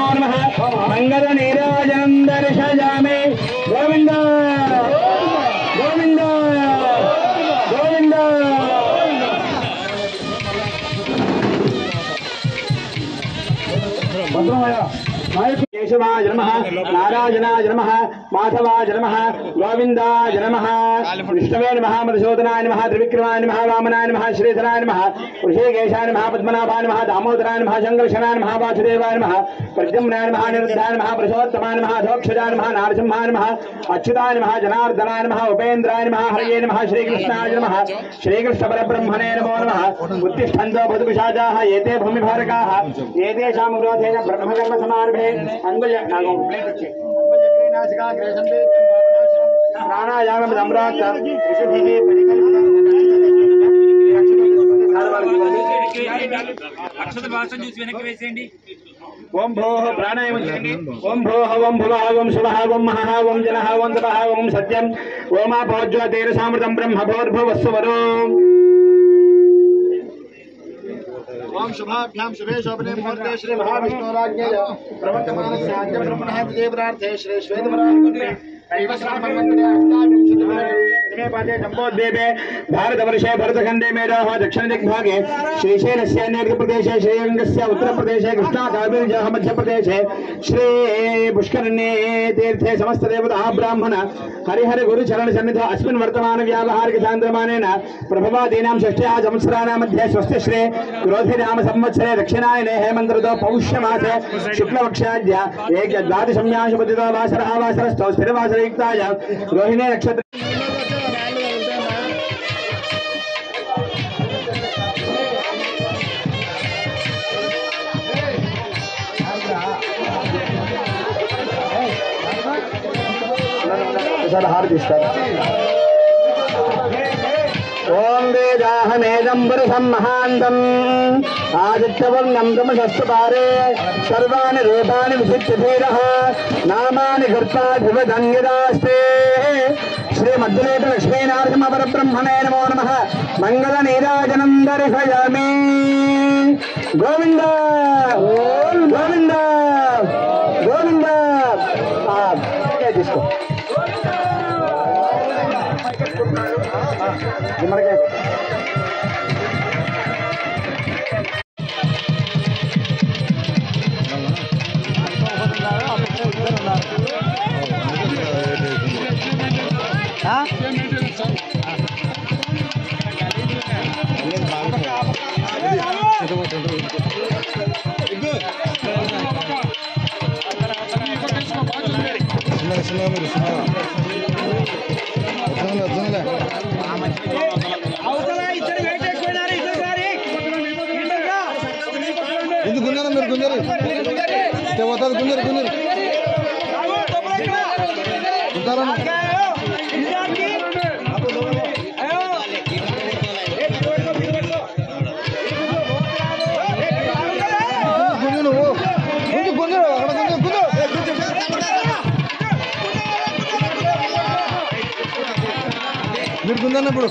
नमो नमः मंगल नीराजनं दर्शयामि गोविंद गोविंद गोविंद केशवाय नमः नारायणाय नमः माधवाय नमः गोविंदाय नमः विष्णवे नमः मधुसूदनाय नमः त्रिविक्रमाय नमः वामनाय नमः श्रीधराय नमः ऋषिकेशाय नमः पद्मनाभाय नमः दामोदराय नमः शंकरशनाय नमः वासुदेवाय नमः प्रद्युम्नाय नमः निरुद्धाय नमः पुरुषोत्तमाय नमः अधोक्षजाय नमः नारसिंहाय नमः अच्युताय नमः जनार्दनाय नमः उपेन्द्राय नमः हरये नमः श्रीकृष्णाय नमः श्रीकृष्णपरब्रह्मणे नमो नमः उत्तिष्ठन्तो भूतपिशाचाः एते भूमिभारकाः एतेषां विरोधेन ब्रह्मकर्म समारभे ओम भोः प्राणायाम ओम भोः ओम भुवः ओम शुभः ओम महः ओम जनः ओम तपः ओम सत्यम् ओमापोज्योतिरसामृतं ब्रह्म भूर्भुवस्सुवरो ओम शुभाभ्याम शुभे शोभने मुहूर्ते श्री महाविष्णुराज्ञया प्रवर्तमानस्य आद्य ब्रह्मणः देवरार्थे श्री श्वेतवराहकुण्डे भारतवर्षे भरतखंडे मेरोः दक्षिण दिग्भागे श्रीशैलस्य नैऋत्यप्रदेशे श्रीरङ्गस्य उत्तरप्रदेशे कृष्णाकावेर्याः मध्यप्रदेशे श्री पुष्करण्ये तीर्थे समस्तदेवताः ब्राह्मण हरिहर गुरुचरण सन्निधौ अस्मिन् वर्तमान व्यावहारिक चान्द्रमानेन प्रभवादीनां षष्ट्याः संवत्सराणां मध्ये स्वस्य श्री क्रोधिनाम संवत्सरे दक्षिणायने हेमन्तऋतौ पौष्यमासे शुक्लपक्षाद्य द्वादशम्याशुपतितो वासरः वासरस्थौ स्थिरवासरयुक्ताय रोहिणी नक्षत्र ओम वेदाहमेदं पुरुषं महान्तम् आदित्यवर्णं तमसस्तुपारे सर्वाणि रूपाणि विचित्य धीरः नामानि कृत्वाधिपदन्यदास्ते श्रीमद्दुलेट लक्ष्मीनारसिंहपरब्रह्मणे नमो नमः मंगल नीराजनं दर्शयामि गोविंद गोविंद गोविंद जिसको మీరు గుందన్నప్పుడు